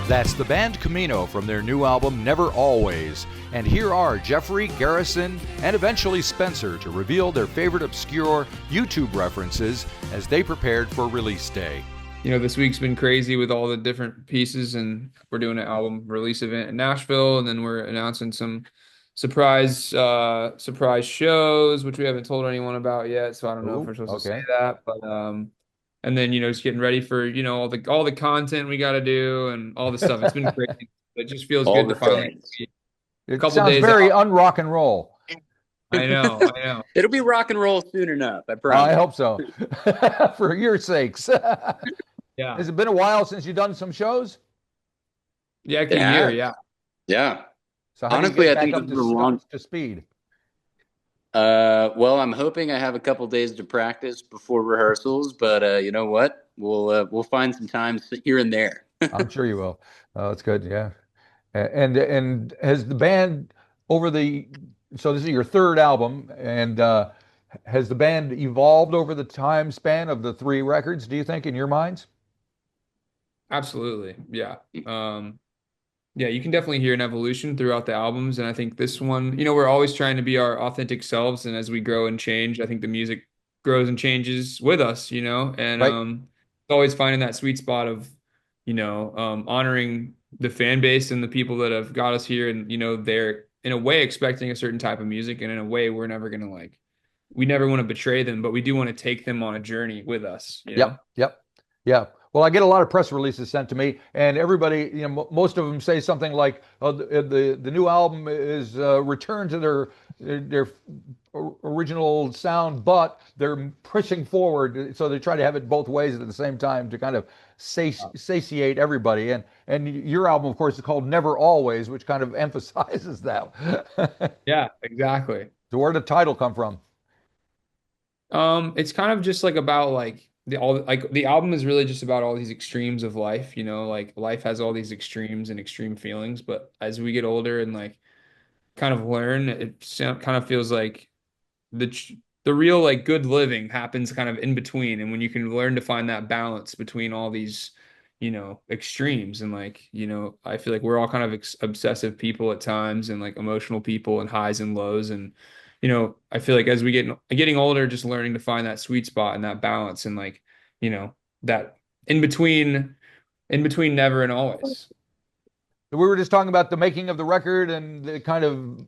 That's the band Camino from their new album NeverAlways. And here are Jeffrey, Garrison, and eventually Spencer to reveal their favorite obscure YouTube references as they prepared for release day. You know, this week's been crazy with all the different pieces, and we're doing an album release event in Nashville, and then we're announcing some surprise shows, which we haven't told anyone about yet. So I don't know if Ooh, we're supposed to say okay. that, but and then just getting ready for all the content we got to do and all the stuff. It's been crazy. It just feels All good to the finally things. be a It couple sounds days very out. unrock and roll. I know. It'll be rock and roll soon enough, I I promise. hope so. For your sakes. Yeah. Has it been a while since you've done some shows? Yeah, like It a year. has. Yeah. Yeah. So how do you Honestly, get I back think up this is a long. to speed? Well, I'm hoping I have a couple days to practice before rehearsals, but you know what? We'll find some time here and there. I'm sure you will. That's good. Yeah. And has the band over the so this is your third album, and has the band evolved over the time span of the three records, do you think, in your minds? Absolutely. Yeah. Yeah, you can definitely hear an evolution throughout the albums. And I think this one, we're always trying to be our authentic selves. And as we grow and change, I think the music grows and changes with us, and Right. always finding that sweet spot of, honoring the fan base and the people that have got us here. And, they're in a way expecting a certain type of music. And in a way, we're never going to we never want to betray them, but we do want to take them on a journey with us, Yep. Yep. Yeah. Well, I get a lot of press releases sent to me, and everybody, most of them say something like, "Oh, the new album is return to their original sound, but they're pushing forward." So they try to have it both ways at the same time to kind of satiate everybody. And your album, of course, is called Never Always, which kind of emphasizes that. Yeah, exactly. So where did the title come from? It's kind of just like about the album is really just about all these extremes of life, like life has all these extremes and extreme feelings, but as we get older and kind of learn, kind of feels like the real good good living happens kind of in between, and when you can learn to find that balance between all these, extremes and I feel like we're all kind of obsessive people at times and emotional people and highs and lows and I feel like as we getting older, just learning to find that sweet spot and that balance and that in between, never and always. We were just talking about the making of the record and the kind of,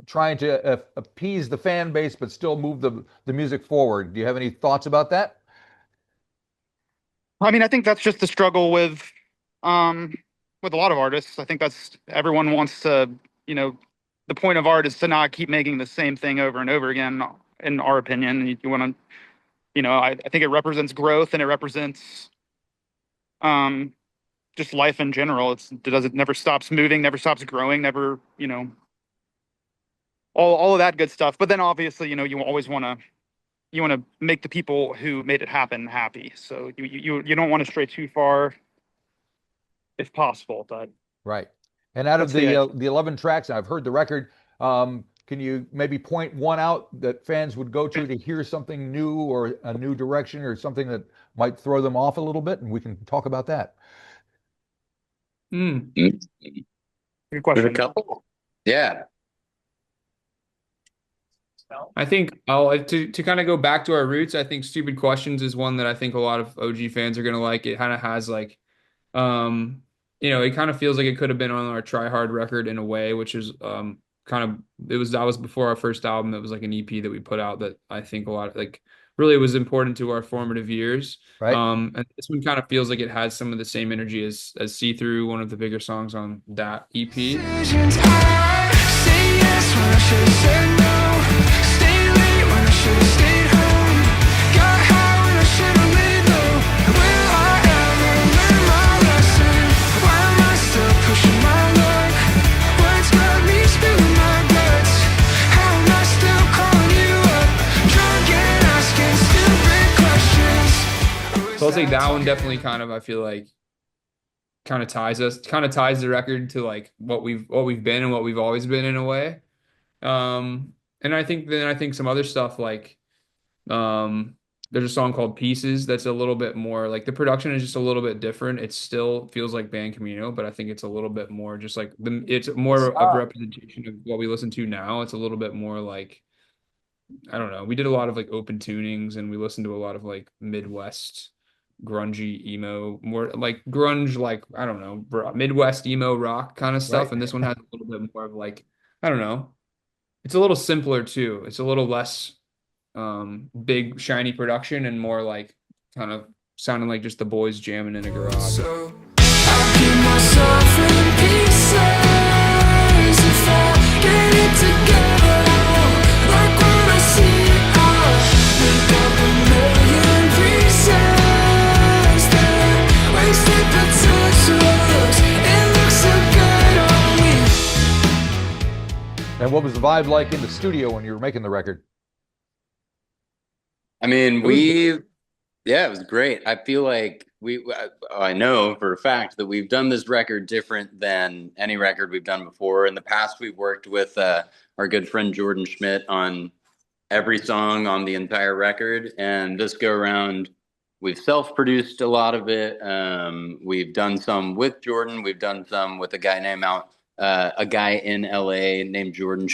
trying to appease the fan base, but still move the music forward. Do you have any thoughts about that? I mean, I think that's just the struggle with a lot of artists. I think that's everyone wants to, the point of art is to not keep making the same thing over and over again, in our opinion. You want to, I think it represents growth and it represents just life in general. It never stops moving, never stops growing, never, all of that good stuff. But then obviously, you always you want to make the people who made it happen happy. So you don't want to stray too far if possible, but Right. And out of that's the idea. the 11 tracks, and I've heard the record, can you maybe point one out that fans would go to hear something new or a new direction or something that might throw them off a little bit? And we can talk about that. Mm. Good There's a question. couple. Yeah. I think to kind of go back to our roots, I think Stupid Questions is one that I think a lot of OG fans are gonna like. It kind of has it kind of feels like it could have been on our Try Hard record in a way, which is kind of that was before our first album. It was like an EP that we put out that I think a lot of really was important to our formative years. Right. And this one kind of feels like it has some of the same energy as See Through, one of the bigger songs on that EP. So I'll say that one definitely kind of, I feel like, kind of ties the record to what we've been and what we've always been in a way. And I think some other stuff um there's a song called Pieces that's a little bit more like the production is just a little bit different. It still feels like Band Camino, but I think it's a little bit more just like it's more of a representation of what we listen to now. It's a little bit more like I don't know. We did a lot of like open tunings and we listened to a lot of like Midwest grungy emo, more like grunge, like I don't know, Midwest emo rock kind of stuff. Right. And this one has a little bit more of like, I don't know. It's a little simpler too. It's a little less big shiny production and more like kind of sounding like just the boys jamming in a garage. So I keep myself in pieces if I get it together. Like when I see it all, make up a million pieces. That wasted potentials, it looks so good on me. And what was the vibe like in the studio when you were making the record? I mean, yeah, it was great. I feel like I know for a fact that we've done this record different than any record we've done before. In the past, we've worked with our good friend Jordan Schmidt on every song on the entire record. And this go around, we've self-produced a lot of it. We've done some with Jordan. We've done some with a guy in LA named Jordan.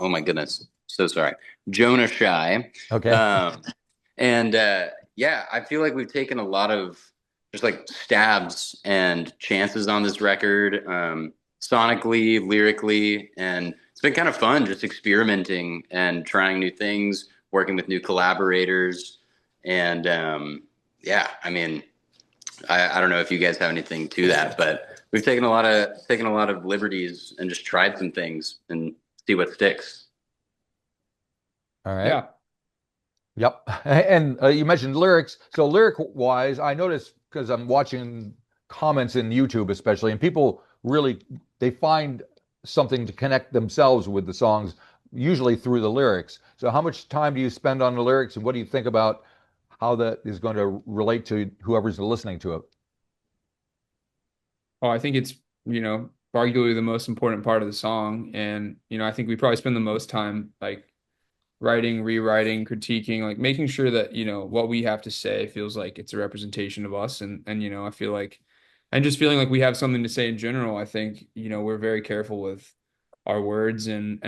Oh my goodness. So sorry. Jonah Shy. Okay. Yeah, I feel like we've taken a lot of just like stabs and chances on this record, sonically, lyrically, and it's been kind of fun just experimenting and trying new things, working with new collaborators. And yeah, I mean, I don't know if you guys have anything to that, but we've taken a lot of liberties and just tried some things and see what sticks. All right. Yeah. Yep. And you mentioned lyrics. So lyric wise, I noticed because I'm watching comments in YouTube especially, and people really, they find something to connect themselves with the songs, usually through the lyrics. So how much time do you spend on the lyrics, and what do you think about how that is going to relate to whoever's listening to it? Oh, I think it's, arguably the most important part of the song. And, I think we probably spend the most time like writing, rewriting, critiquing, like making sure that, what we have to say feels like it's a representation of us. And I feel like, and just feeling like we have something to say in general, I think, we're very careful with our words and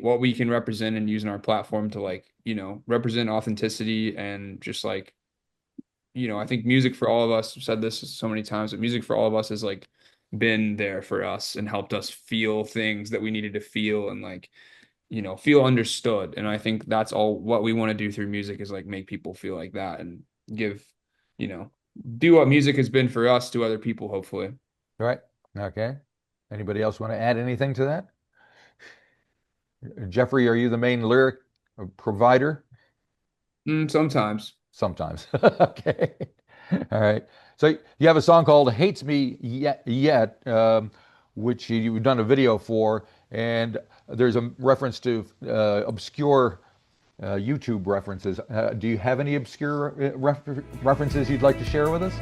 what we can represent and use in our platform to like, represent authenticity and just like, I think music for all of us, I've said this so many times, but music for all of us has like been there for us and helped us feel things that we needed to feel and like, feel understood. And I think that's all what we want to do through music is like make people feel like that and give, do what music has been for us to other people, hopefully. All right. Okay. Anybody else want to add anything to that? Jeffrey, are you the main lyric provider? Sometimes. Sometimes. Okay. All right. So you have a song called Hates Me Yet, which you've done a video for, and there's a reference to obscure YouTube references. Do you have any obscure references you'd like to share with us?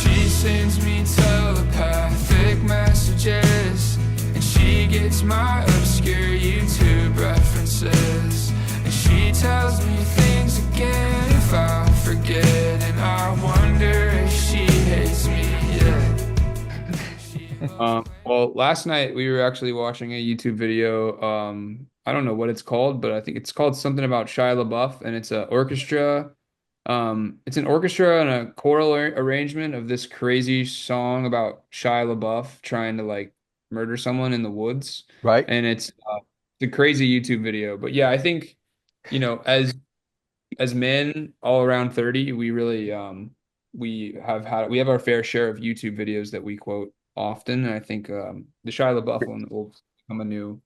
She sends me telepathic messages, and she gets my obscure YouTube references, and she tells me things again if I forget, and I wonder if she hates me yet. Well, last night we were actually watching a YouTube video. I don't know what it's called, but I think it's called something about Shia LaBeouf, and it's an orchestra. It's an orchestra and a choral arrangement of this crazy song about Shia LaBeouf trying to like murder someone in the woods. Right. And it's a crazy YouTube video. But yeah, I think, as men all around 30, we really we have our fair share of YouTube videos that we quote often. And I think the Shia LaBeouf one will become a new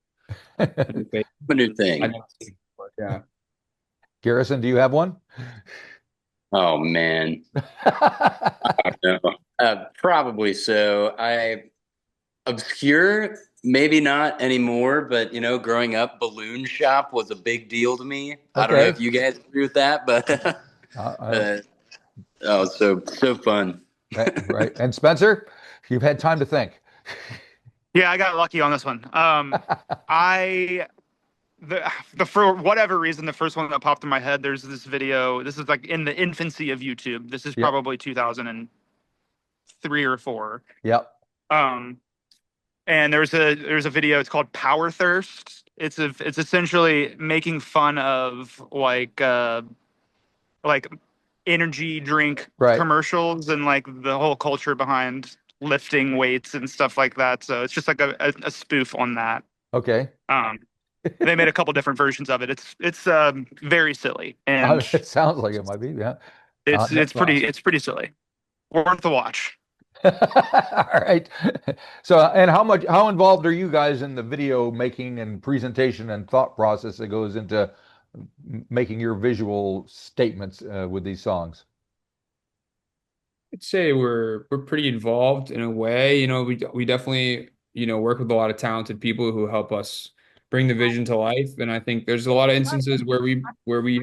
thing. Yeah. Garrison, do you have one? Oh man. I don't know. Probably so. Obscure, maybe not anymore, but growing up, Balloon Shop was a big deal to me. Okay. I don't know if you guys agree with that, but oh, so fun. Right. And Spencer, you've had time to think. Yeah, I got lucky on this one. I the for whatever reason, the first one that popped in my head, there's this video. This is like in the infancy of YouTube. This is Yep. probably 2003 or 4. Yep. And there's a video. It's called Power Thirst. It's essentially making fun of like energy drink Right. commercials and like the whole culture behind lifting weights and stuff like that. So it's just like a spoof on that. Okay. They made a couple different versions of it. It's very silly, and It sounds like it might be. Yeah. it's pretty silly. Worth the watch. All right. So, and how involved are you guys in the video making and presentation and thought process that goes into making your visual statements with these songs? I'd say we're pretty involved in a way. We definitely, work with a lot of talented people who help us bring the vision to life. And I think there's a lot of instances where we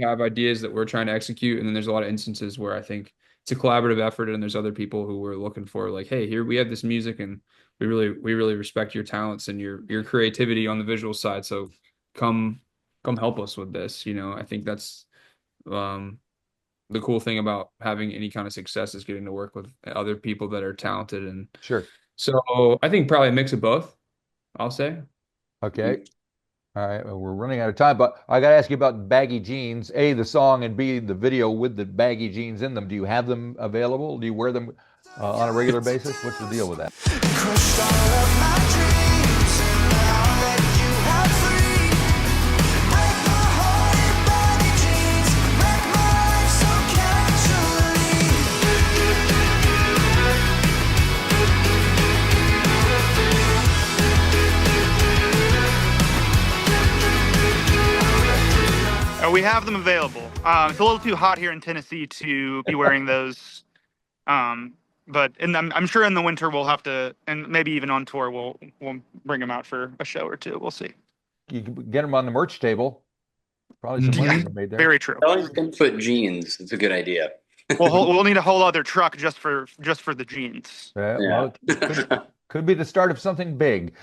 have ideas that we're trying to execute, and then there's a lot of instances where I think it's a collaborative effort, and there's other people who we're looking for, like, hey, here we have this music, and we really respect your talents and your creativity on the visual side. So come help us with this. I think that's the cool thing about having any kind of success is getting to work with other people that are talented. And Sure. so I think probably a mix of both, I'll say. Okay. All right. Well, we're running out of time, but I got to ask you about Baggy Jeans. A, the song, and B, the video with the baggy jeans in them. Do you have them available? Do you wear them on a regular basis? What's the deal with that? Crushed all of my dreams, and now that you have free, break my heart in baggy jeans, wreck my life so casually. We have them available. It's a little too hot here in Tennessee to be wearing those. But I'm sure in the winter we'll have to, and maybe even on tour we'll bring them out for a show or two. We'll see. You can get them on the merch table. Probably some money made there. Very true. Selling 10-foot jeans. It's a good idea. We'll need a whole other truck just for the jeans. Yeah, Yeah. well, it could be the start of something big.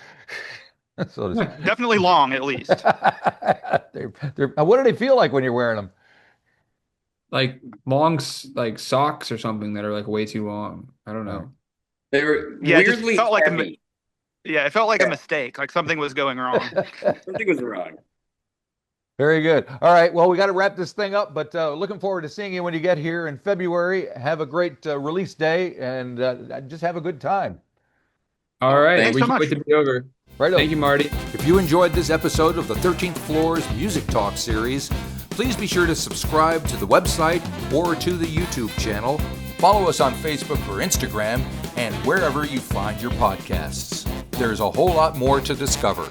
So to speak. Definitely long, at least. What do they feel like when you're wearing them? Like long, like socks or something that are like way too long. I don't know. They were Yeah, it just weirdly felt like heavy. Yeah, it felt like a mistake, like something was going wrong. Something was wrong. Very good. All right. Well, we got to wrap this thing up, but looking forward to seeing you when you get here in February. Have a great release day and just have a good time. All right. Thanks We so can't much. wait to be over. Right on. Thank you, Marty. If you enjoyed this episode of the 13th Floor's Music Talk series, please be sure to subscribe to the website or to the YouTube channel. Follow us on Facebook or Instagram and wherever you find your podcasts. There's a whole lot more to discover.